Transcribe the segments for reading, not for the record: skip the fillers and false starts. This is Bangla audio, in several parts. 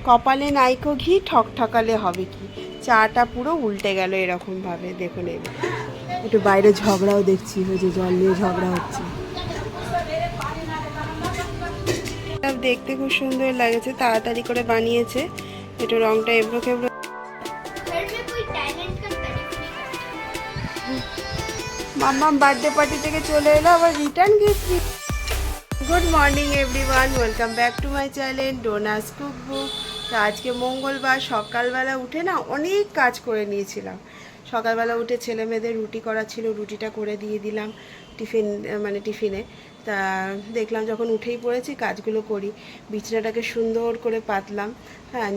কপালে নাইকো ঘি ঠকঠকালে হবে কি, চাটা পুরো উল্টে গেল এরকম ভাবে। দেখুন একটু বাইরে ঝগড়াও দেখছি, ওই যে জল নিয়ে ঝগড়া হচ্ছে। দেখতে খুব সুন্দর লাগছে, তাড়াতাড়ি করে বানিয়েছে। একটু রংটা এবড়ো খেবড়ো। মাম্মাম বার্থডে পার্টি থেকে চলে এলো, আবার return gift. Good morning everyone, welcome back to my channel ডোনাস cookbook. তো আজকে মঙ্গলবার, সকালবেলা উঠে না অনেক কাজ করে নিয়েছিলাম। সকালবেলা উঠে ছেলে মেয়েদের রুটি করা ছিল, রুটিটা করে দিয়ে দিলাম টিফিনে। তা দেখলাম যখন উঠেই পড়েছি কাজগুলো করি। বিছানাটাকে সুন্দর করে পাতলাম। হ্যাঁ,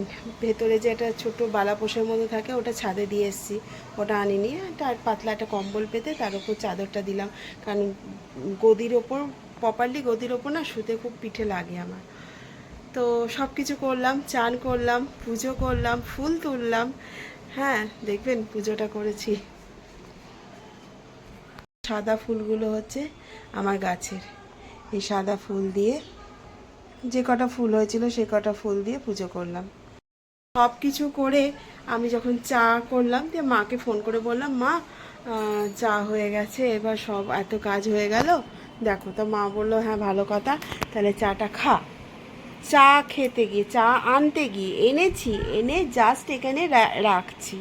ভেতরে যে একটা ছোটো বালাপোষের মতো থাকে ওটা ছাদে দিয়ে এসেছি, ওটা আনিনি। একটা পাতলা একটা কম্বল পেতে তার উপর চাদরটা দিলাম, কারণ গদির ওপর গদির ওপর না শুতে খুব পিঠে লাগে আমার। তো সব কিছু করলাম, চান করলাম, পুজো করলাম, ফুল তুললাম। হ্যাঁ, দেখবেন পুজোটা করেছি। সাদা ফুলগুলো হচ্ছে আমার গাছের, এই সাদা ফুল দিয়ে যে কটা ফুল হয়েছিল সে কটা ফুল দিয়ে পুজো করলাম। সব কিছু করে আমি যখন চা করলাম, দিয়ে মাকে ফোন করে বললাম, মা চা হয়ে গেছে, এবার সব এত কাজ হয়ে গেল দেখো। তো মা বললো, হ্যাঁ ভালো কথা, তাহলে চাটা খা। চা খেতে গিয়ে, চা আনতে গিয়ে এনেছি, এনে জাস্ট এখানে রাখছি।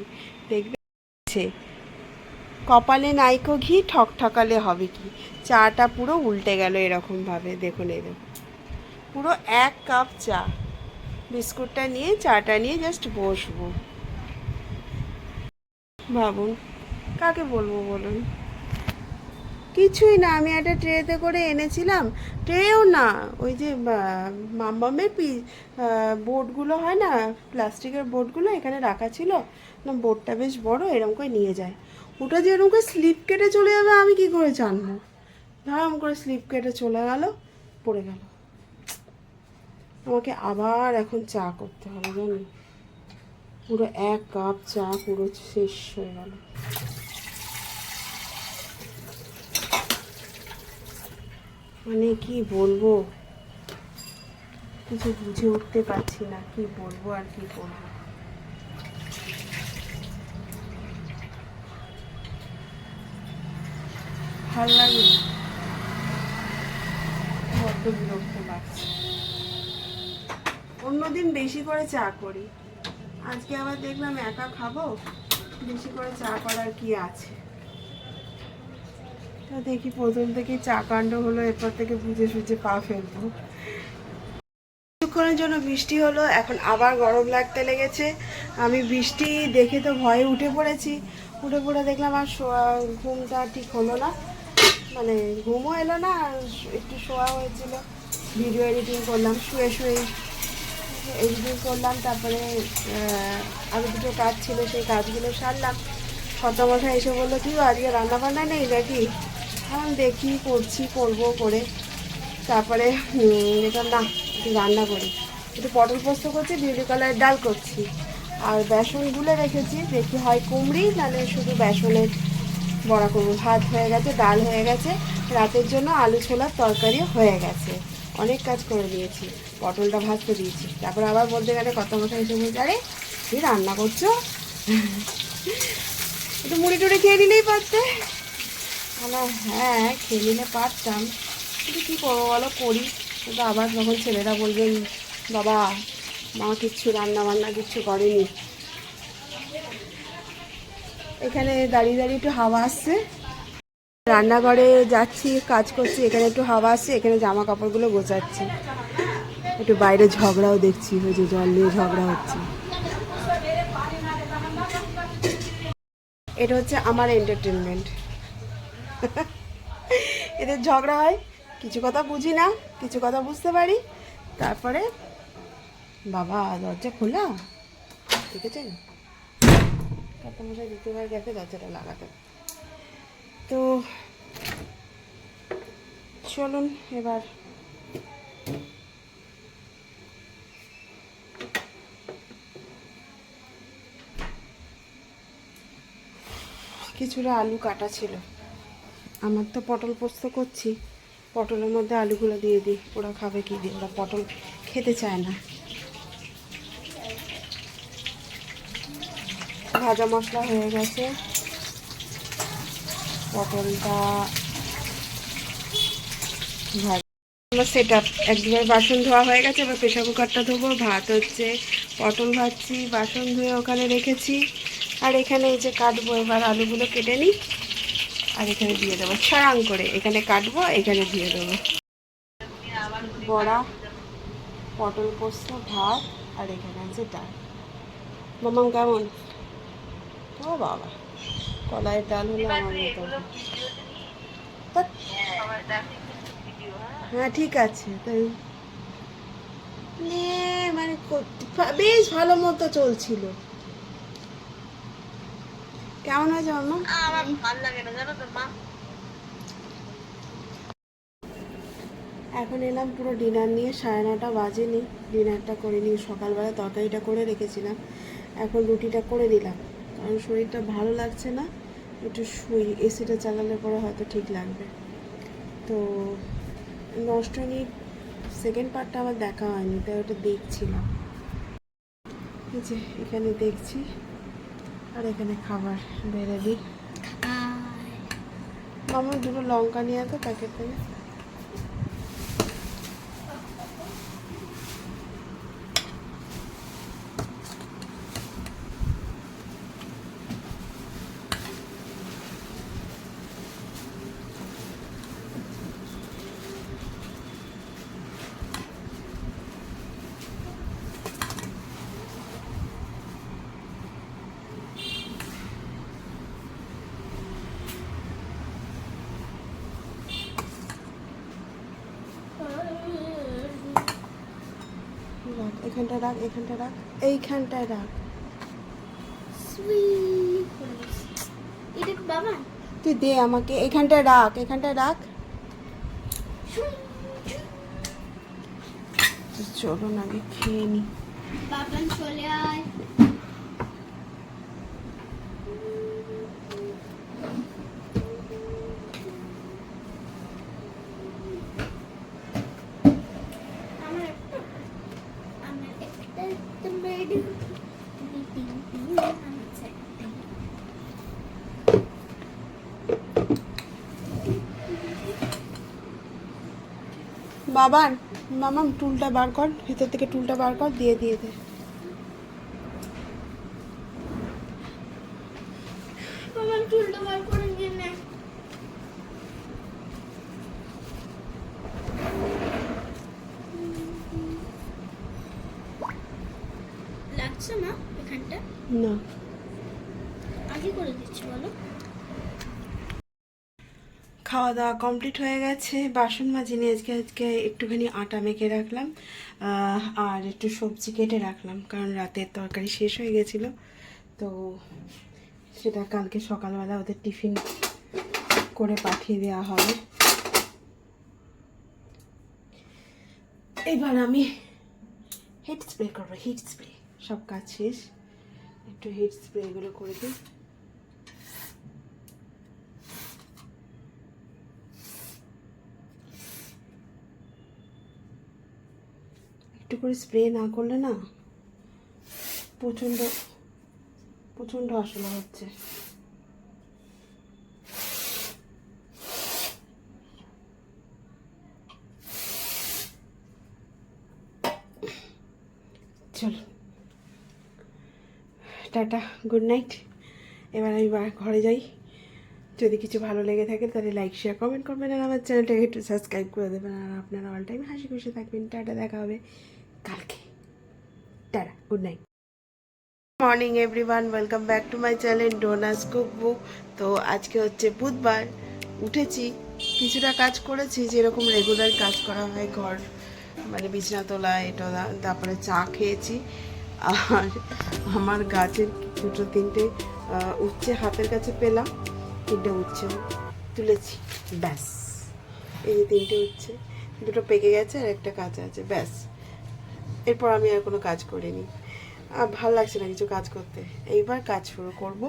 দেখবে কপালে নাইকো ঘি ঠকঠকালে হবে কি, চাটা পুরো উল্টে গেল এরকমভাবে। দেখুন পুরো 1 কাপ চা। বিস্কুটটা নিয়ে চাটা নিয়ে জাস্ট বসবো। ভাবুন কাকে বলবো বলুন। কিছুই না, আমি একটা ট্রেতে করে এনেছিলাম। ট্রেও না, ওই যে মাম্মামের বোর্ডগুলো হয় না, প্লাস্টিকের বোর্ডগুলো এখানে রাখা ছিল না। বোর্ডটা বেশ বড়, এরকম করে নিয়ে যায়। ওটা যে এরকম করে স্লিপ কেটে চলে যাবে আমি কি করে জানবো। ধাম করে স্লিপ কেটে চলে গেল, পড়ে গেল। আমাকে আবার এখন চা করতে হবে জানো। পুরো 1 কাপ চা পুরো শেষ হয়ে গেল। মানে কি বলবো, কিছু বুঝে উঠতে পারছি না কি বলবো আর কি করবো। ভালো লাগে, বড্ড বিরক্ত লাগছে। অন্যদিন বেশি করে চা করি, আজকে আবার দেখলাম একা খাবো, বেশি করে চা করার কি আছে। তো দেখি প্রথম থেকে চা কাণ্ড হলো, এরপর থেকে বুঝে সুঝে পা ফেলবো। কিছুক্ষণের জন্য বৃষ্টি হলো, এখন আবার গরম লাগতে লেগেছে। আমি বৃষ্টি দেখে তো ভয়ে উঠে পড়েছি। উঠে পড়ে দেখলাম আর ঘুমটা ঠিক হলো না, মানে ঘুমও এলো না, একটু শোয়া হয়েছিল। ভিডিও এডিটিং করলাম, শুয়ে এডিটিং করলাম। তারপরে আরও দুটো কাজ ছিল, সেই কাজগুলো সারলাম। শতমশাই এসে বললো, কি আজকে রান্নাবান্না নেই নাকি? দেখি করবো করে। তারপরে এটা না, একটু রান্না করি, একটু পটল পোস্ত করছি, বিউলি কলার ডাল করছি, আর বেসন গুলে রেখেছি। দেখি হয় কুমড়ি, নাহলে শুধু বেসনের বড়া করবো। ভাত হয়ে গেছে, ডাল হয়ে গেছে, রাতের জন্য আলু ছোলার তরকারি হয়ে গেছে। অনেক কাজ করে দিয়েছি, পটলটা ভাজতে দিয়েছি। তারপর আবার বলতে গেলে কত কথা এসে বলছে, আরে কি রান্না করছো, একটু মুড়ি টুড়ি খেয়ে নিলেই পারতে। হ্যাঁ খেয়ে নিলে পারতাম, কিন্তু কী করবো বলো, করি। কিন্তু আবার যখন ছেলেরা বলবেন, বাবা মা কিচ্ছু রান্না বান্না কিচ্ছু করেনি। এখানে দাঁড়িয়ে দাঁড়িয়ে একটু হাওয়া আসছে, রান্নাঘরে যাচ্ছি, কাজ করছি, এখানে একটু হাওয়া আসছে, এখানে জামা কাপড়গুলো গোছাচ্ছি। একটু বাইরে ঝগড়াও দেখছি, ওই যে জল নিয়ে ঝগড়া হচ্ছে। এটা হচ্ছে আমার এন্টারটেনমেন্ট। এদের ঝগড়া হয়, কিছু কথা বুঝি না, কিছু কথা বুঝতে পারি। তারপরে বাবা দরজা খোলা, দেখেছেন কর্তামশাই দ্বিতীয়বার গেছে দরজাটা লাগাতে। তো চলুন এবার কিছুটা আলু কাটা ছিল, আমার তো পটল পোস্ত করছি, পটলের মধ্যে আলুগুলো দিয়ে দিই। ওরা খাবে কি দিয়ে, ওরা পটল খেতে চায় না। ভাজা মশলা হয়ে গেছে, পটলটা ভাজা। আমার সেট আপ একবার বাসন ধোয়া হয়ে গেছে, এবার প্রেশার কুকারটা ধোবো। ভাত হচ্ছে, পটল ভাজছি, বাসন ধুয়ে ওখানে রেখেছি। আর এখানে এই যে কাটবো, এবার আলুগুলো কেটে নিই আর এখানে দিয়ে দেবো ছড়াং করে। এখানে কাটবো, এখানে দিয়ে দেবো বড়া, পটল পোস্ত, ভাত, আর এখানে আছে ডাল। মামাম কেমন? ও বাবা, কলাইয়ের ডাল হলো আমার মতো। হ্যাঁ ঠিক আছে, তাই মানে বেশ ভালো মতো চলছিল। কেমন হয়েছে মামা? আমার ভালো লাগে না জানো তো মা। এখন এলাম পুরো ডিনার নিয়ে, 9:30 বাজেনি, ডিনারটা করে নিয়ে সকালবেলা তরকারিটা করে রেখেছিলাম। এখন রুটিটা করে দিলাম, কারণ শরীরটা ভালো লাগছে না, একটু শুই। এসিটা চালালে পরে হয়তো ঠিক লাগবে। তো নষ্টনীর সেকেন্ড পার্টটা আমার দেখা হয়নি, তাই ওটা দেখছিলাম। এই যে এখানে দেখছি, আর এখানে খাবার বেড়ে দিই। মামা দুটো লঙ্কা নিয়ে আসো প্যাকেট থেকে। এখানটা রাখ, এখানটা রাখ, এইখানটায় রাখ। তুই দে আমাকে, এখানটায় রাখ, এখানটায় রাখ। চলো না, আগে খেয়ে নি। বাবান চলে আয়। বাবান, মামাম টুলটা বার কর, ভিতর থেকে টুলটা বার কর, দিয়ে দিয়ে দে। বাবান টুলটা বার করে নিয়ে নে। লাগছে না এখানটা? না, আগে করে দিচ্ছি বলো। খাওয়া দাওয়া কমপ্লিট হয়ে গেছে, বাসন মাজিনি আজকে। আজকে একটুখানি আটা মেখে রাখলাম, আর একটু সবজি কেটে রাখলাম, কারণ রাতের তরকারি শেষ হয়ে গেছিলো। তো সেটা কালকে সকালবেলা ওদের টিফিন করে পাঠিয়ে দেওয়া হবে। এবার আমি হিট স্প্রে করবো, হিট স্প্রে। সব কাজ শেষ, একটু হিট স্প্রে এগুলো করে দিই। একটু করে স্প্রে না করলে না প্রচণ্ড প্রচণ্ড আসলে হচ্ছে। চলো টাটা, গুড নাইট। এবার আমি ঘরে যাই। যদি কিছু ভালো লেগে থাকে তাহলে লাইক শেয়ার কমেন্ট করবেন, আর আমার চ্যানেলটাকে একটু সাবস্ক্রাইব করে দেবেন। আর আপনারা অল টাইম হাসি খুশি থাকবেন। টাটা, দেখা হবে কালকে। Tata, good night. Morning everyone, welcome back to my channel ডোনাস cook book. তো আজকে হচ্ছে বুধবার, উঠেছি, কিছুটা কাজ করেছি, যেরকম রেগুলার কাজ করা হয়, ঘর মানে বিছনা তোলা এটা, তারপরে চা খেয়েছি। আর আমার গাছের দুটো তিনটে উচ্ছে হাতের কাছে পেলাম, তিনটে উচ্ছে তুলেছি, ব্যাস। এই যে তিনটে উচ্ছে, দুটো পেকে গেছে আর একটা কাঁচা আছে, ব্যাস। এরপর আমি আর কোনো কাজ করিনি, ভালো লাগছে না কিছু কাজ করতে। এইবার কাজ শুরু করব,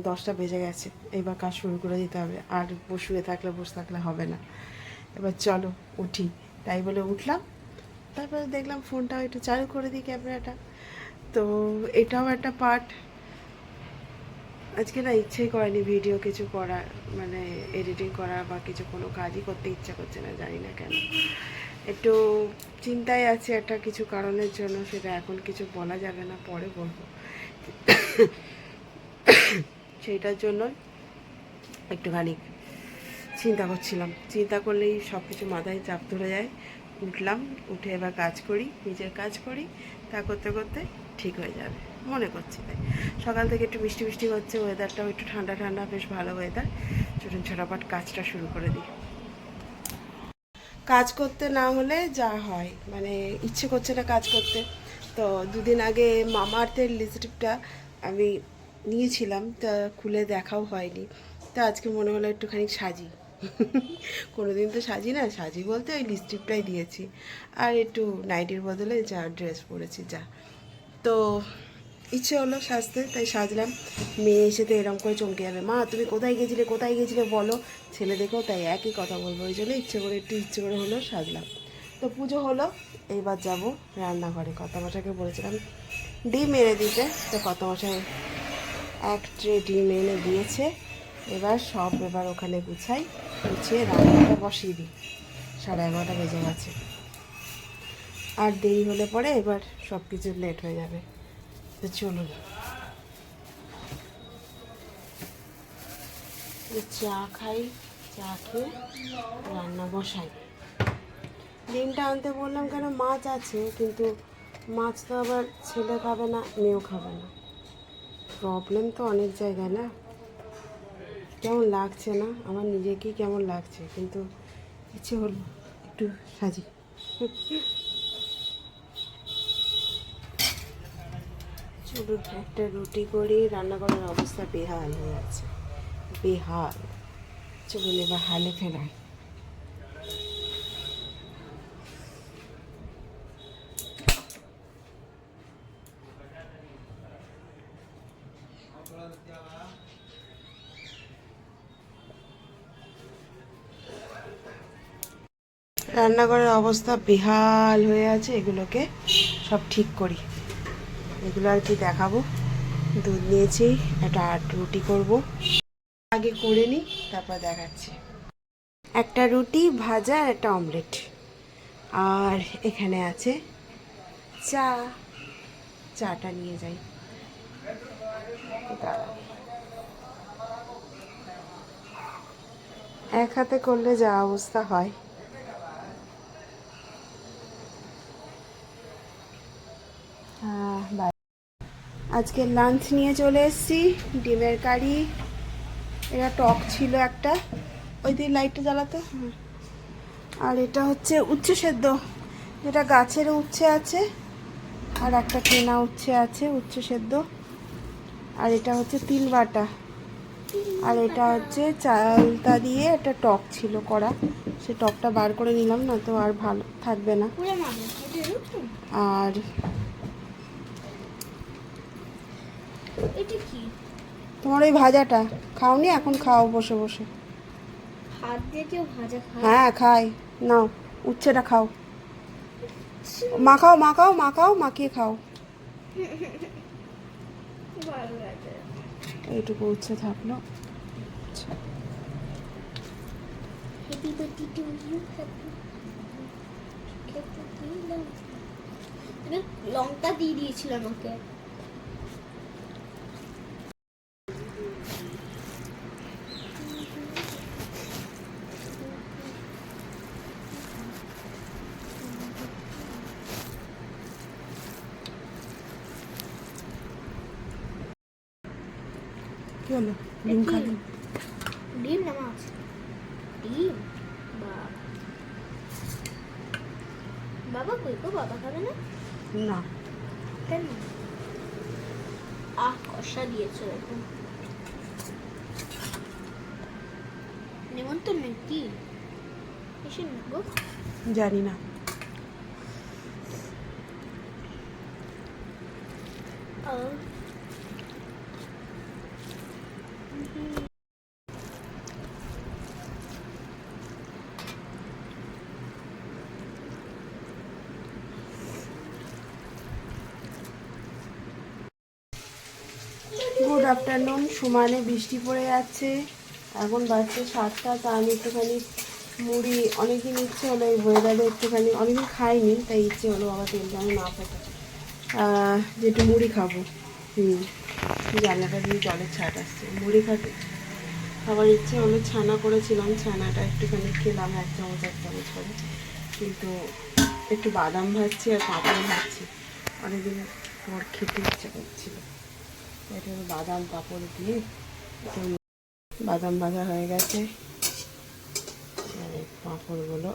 10টা বেজে গেছে, এইবার কাজ শুরু করে দিতে হবে। আর বসে থাকলে হবে না। এবার চলো উঠি, তাই বলে উঠলাম। তারপরে দেখলাম ফোনটাও একটু চালু করে দিই, ক্যামেরাটা। তো এটাও একটা পার্ট, আজকে না ইচ্ছেই করেনি ভিডিও কিছু করার, মানে এডিটিং করা বা কিছু কোনো কাজই করতে ইচ্ছা করছে না, জানি না কেন। একটু চিন্তায় আছে একটা কিছু কারণের জন্য, সেটা এখন কিছু বলা যাবে না, পরে বলবো। সেইটার জন্য একটুখানি চিন্তা করছিলাম। চিন্তা করলেই সব কিছু মাথায় চাপ ধরে যায়। উঠলাম, উঠে এবার কাজ করি, নিজের কাজ করি, তা করতে করতে ঠিক হয়ে যাবে মনে করছি। তাই সকাল থেকে একটু বৃষ্টি বৃষ্টি হচ্ছে, ওয়েদারটাও একটু ঠান্ডা ঠান্ডা, বেশ ভালো ওয়েদার। চলুন ঝটাপট কাজটা শুরু করে দিই। কাজ করতে না হলে যা হয়, মানে ইচ্ছে করছে না কাজ করতে। তো দুদিন আগে মামাআর্থের লিপস্টিকটা আমি নিয়েছিলাম, তা খুলে দেখাও হয়নি। তা আজকে মনে হলো একটুখানি সাজি। কোনোদিন তো সাজি না, সাজি বলতে ওই লিপস্টিকটাই দিয়েছি, আর একটু নাইটির বদলে যা ড্রেস পরেছি যা। তো ইচ্ছে হলো সাজতে, তাই সাজলাম। মেয়ে এসে তো এরকম করে চমকে যাবে, মা তুমি কোথায় গেছিলে কোথায় গেছিলে বলো। ছেলে দেখেও তাই একই কথা বলবো, ওই জন্য ইচ্ছে করে হলো সাজলাম। তো পুজো হলো, এইবার যাব রান্নাঘরে। কর্তামশাইকে বলেছিলাম ডিম এনে দিতে, তো কর্তামশাই এক ট্রে ডিম এনে দিয়েছে। এবার ওখানে গুছিয়ে রান্নাটা বসিয়ে দিই। 11:30 বেজে গেছে, আর দেরি হলে পরে এবার সব কিছু লেট হয়ে যাবে। তো চলুন চা খাই, চা খেয়ে রান্না বসাই। ডিমটা আনতে বললাম কেন, মাছ আছে, কিন্তু মাছ তো আবার ছেলে খাবে না, মেয়েও খাবে না। প্রবলেম তো অনেক জায়গায় না। কেমন লাগছে না, আমার নিজেকেই কেমন লাগছে, কিন্তু ইচ্ছে হলো একটু সাজি। চলুন একটা রুটি করি, রান্নাঘরের অবস্থা বেহাল হয়ে আছে, বেহাল। চলুন এবার হালে ফেলাই। রান্নাঘরের অবস্থা বেহাল হয়ে আছে, এগুলোকে সব ঠিক করি। এগুলো আর কি দেখাবো। দুধ নিয়েছি, একটা রুটি করব, আগে করে নিই তারপর দেখাচ্ছি। একটা রুটি ভাজা আর একটা অমলেট, আর এখানে আছে চা। চাটা নিয়ে যাই। দাঁড়াও, এক হাতে করলে যা অবস্থা হয়। আজকে লাঞ্চ নিয়ে চলে এসেছি, ডিমের কারি। এটা টক ছিল একটা, ওই দিন লাইটটা জ্বালাতো। আর এটা হচ্ছে উচ্ছে সেদ্ধ, যেটা গাছের উচ্ছে আছে, আর একটা কেনা উচ্ছে আছে উচ্ছে সেদ্ধ। আর এটা হচ্ছে তিল বাটা, আর এটা হচ্ছে চালতা দিয়ে একটা টক ছিল করা, সে টকটা বার করে নিলাম, না তো আর ভালো থাকবে না। আর এটা কি? তোমার ওই ভাজাটা খাওনি, এখন খাও বসে বসে। হাত দিয়ে কেউ ভাজা খায়? হ্যাঁ খাই, নাও উচ্ছেটা খাও, মাখাও মাখিয়ে খাও। ভালো লাগে। এইটুকু উচ্ছে থাকলো। Happy birthday to you, happy লঙ্কা দিয়ে দিয়েছিল আমাকে। কি হলো, ডিম খাবি? ডিম না মাছ? ডিম। বাবা কই গো, বাবা খাবে না? না, কেন? কষা দিয়েছো এখন। নেমন্তন্ন কি এসে গো? জানি না। Good afternoon. সমানে বৃষ্টি পড়ে যাচ্ছে। এখন বাজছে 7টা। তা আমি একটুখানি মুড়ি, অনেকদিন ইচ্ছে হলো এই ওয়েদারে একটুখানি, অনেকদিন খাইনি তাই ইচ্ছে হলো আবার তেল যেন না ফোটে, যে একটু মুড়ি খাবো। জানলাটা দিয়ে জলের ছাট আসছে, মুড়ি খাতে খাবার ইচ্ছে হলো। ছানা করেছিলাম, ছানাটা একটুখানি খেলাম 1 চামচ করে, কিন্তু একটু বাদাম ভাজছি আর পাঁপড় ভাজছি। অনেকদিন পর খেতে ইচ্ছে করছিল, এটা বাদাম পাঁপড় দিয়ে একটু। বাদাম ভাজা হয়ে গেছে, আর এই পাঁপড়গুলো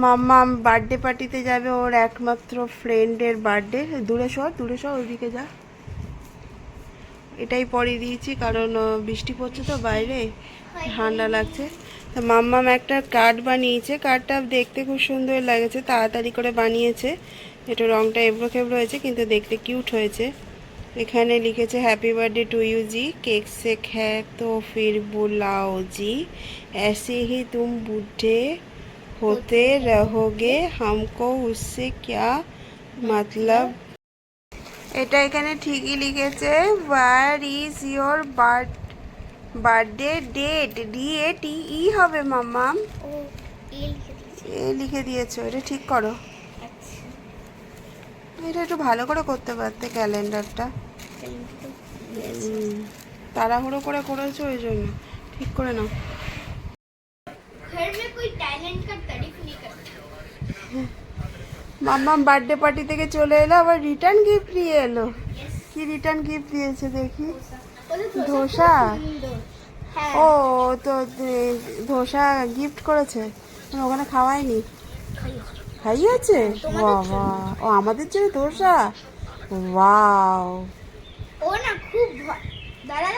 মাম্মা বার্থডে পার্টিতে যাবে, ওর একমাত্র ফ্রেন্ডের বার্থডে। দূরে সর ওইদিকে যা। এটাই পরিয়ে দিয়েছি কারণ বৃষ্টি পড়ছে তো বাইরে, ঠান্ডা লাগছে। তো মাম্মাম একটা কার্ড বানিয়েছে, কার্ডটা দেখতে খুব সুন্দর লাগছে, তাড়াতাড়ি করে বানিয়েছে। একটু রংটা এবড়ো খেবড়ো হয়েছে কিন্তু দেখতে কিউট হয়েছে। এখানে লিখেছে happy birthday to you ji, cake से है तो फिर बुलाओ जी, ऐसे ही तुम बूढ़े होते रहोगे, हमको उससे क्या मतलब। এটা এখানে ঠিকই লিখেছে, where is your birthday date, DATE হবে মাম্মাম। ও এ লিখে দিয়েছে। এ লিখে দিয়েছো, এটা ঠিক করো। আচ্ছা, এটা একটু ভালো করে করতে পারতে ক্যালেন্ডারটা। তাড়াহুড়ো করে করেছো ওই জন্য, ঠিক করে নাও। घर में कोई टैलेंट का तारीफ नहीं करता। মাম্মাম বার্থডে পার্টি থেকে চলে এলো, আবার রিটার্ন গিফট নিয়ে এলো। Yes. কি রিটার্ন গিফট দিয়েছে দেখি? ওদের ধোসা? সুন্দর। হ্যাঁ, ও তো ধোসা গিফট করেছে, ওখানে খাওয়ায়নি, খাইয়েছে। বাবা, ও আমাদের জন্য ধোসা, ওয়াও। ও না খুব দাঁড়া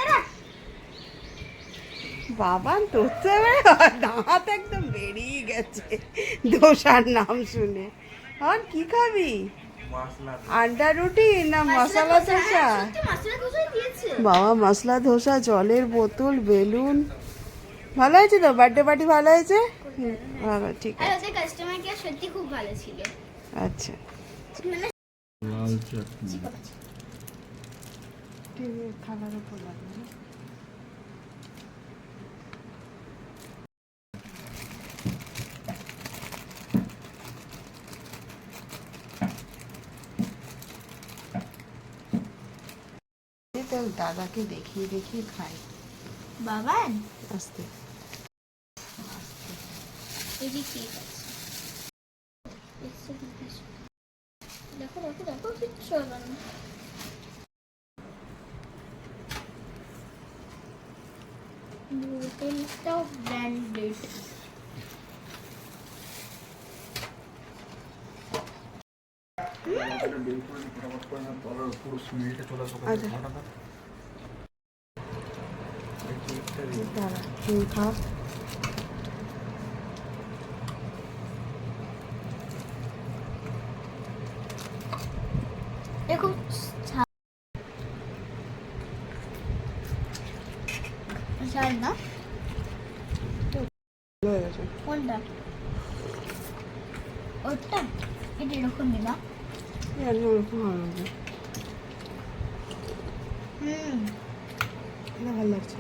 বাবা তোর তো এবারে দাঁত একদম বেরিয়ে গেছে ধোসার নাম শুনে। আর কি খাবি, আন্ডা রুটি না মশলা ধোসা? মশলা ধোসা দিয়েছে। বাবা মশলা ধোসা, জলের বোতল, বেলুন। ভালো হয়েছে তো, বার্থডে পার্টি ভালো হয়েছে? ভালো, ঠিক আর আছে। ওদের কাস্টমার কেয়ার সত্যি খুব ভালো ছিল। আচ্ছা, মানে লাল চাটনি। থালার উপর লাগবে না? দাদাকে দেখিয়ে দেখিয়ে খাই। বাবান আস্তে এই যে কেক আছে। দেখো দেখো দেখো কিচ্ছু হবে না। বোতলটাও ব্র্যান্ডেড। দাঁড়া, তুমি খাও। দেখো ঝাল না হয়ে গেছে। কোনটা? ওটা এটা এরকমই না। জানি ওরকম ভালো লাগে, হুম এটা ভালো লাগছে।